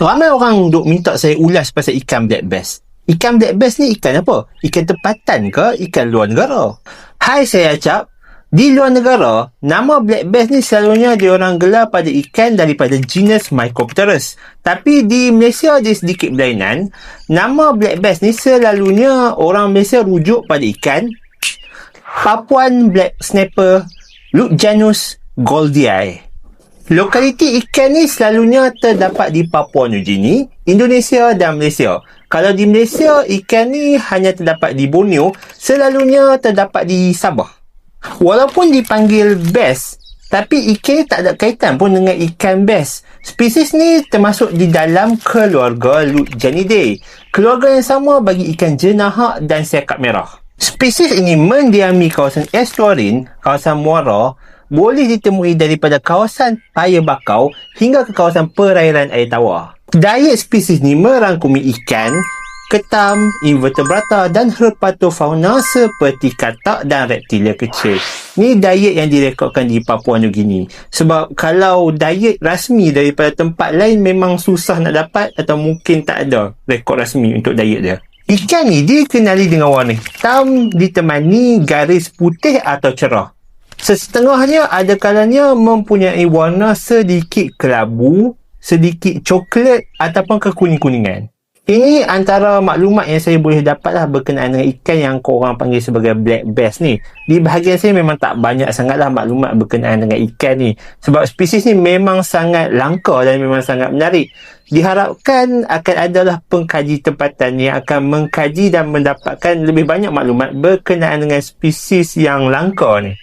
Ramai orang duk minta saya ulas pasal ikan black bass. Ikan black bass ni ikan apa? Ikan tempatan ke ikan luar negara? Hai, saya Acap. Di luar negara, nama black bass ni selalunya diorang gelar pada ikan daripada genus Mycopterus. Tapi di Malaysia dia sedikit berlainan. Nama black bass ni selalunya orang Malaysia rujuk pada ikan Papuan black snapper Lutjanus goldii. Lokaliti ikan ni selalunya terdapat di Papua New Guinea, Indonesia dan Malaysia. Kalau di Malaysia, ikan ni hanya terdapat di Borneo, selalunya terdapat di Sabah. Walaupun dipanggil bass, tapi ikan ni tak ada kaitan pun dengan ikan bass. Spesies ni termasuk di dalam keluarga Lutjanidae, keluarga yang sama bagi ikan jenahak dan sekap merah. Spesies ini mendiami kawasan estuarin, kawasan muara, boleh ditemui daripada kawasan air bakau hingga ke kawasan perairan air tawar. Diet spesies ni merangkumi ikan, ketam, invertebrata dan herpetofauna seperti katak dan reptilia kecil. Ni diet yang direkodkan di Papua New Guinea. Sebab kalau diet rasmi daripada tempat lain memang susah nak dapat atau mungkin tak ada rekod rasmi untuk diet dia. Ikan ni dikenali dengan warna hitam ditemani garis putih atau cerah. Sesetengahnya ada kalanya mempunyai warna sedikit kelabu, sedikit coklat ataupun kekuning-kuningan. Ini antara maklumat yang saya boleh dapatlah berkenaan dengan ikan yang korang panggil sebagai black bass ni. Di bahagian saya memang tak banyak sangatlah maklumat berkenaan dengan ikan ni. Sebab spesies ni memang sangat langka dan memang sangat menarik. Diharapkan akan adalah pengkaji tempatan yang akan mengkaji dan mendapatkan lebih banyak maklumat berkenaan dengan spesies yang langka ni.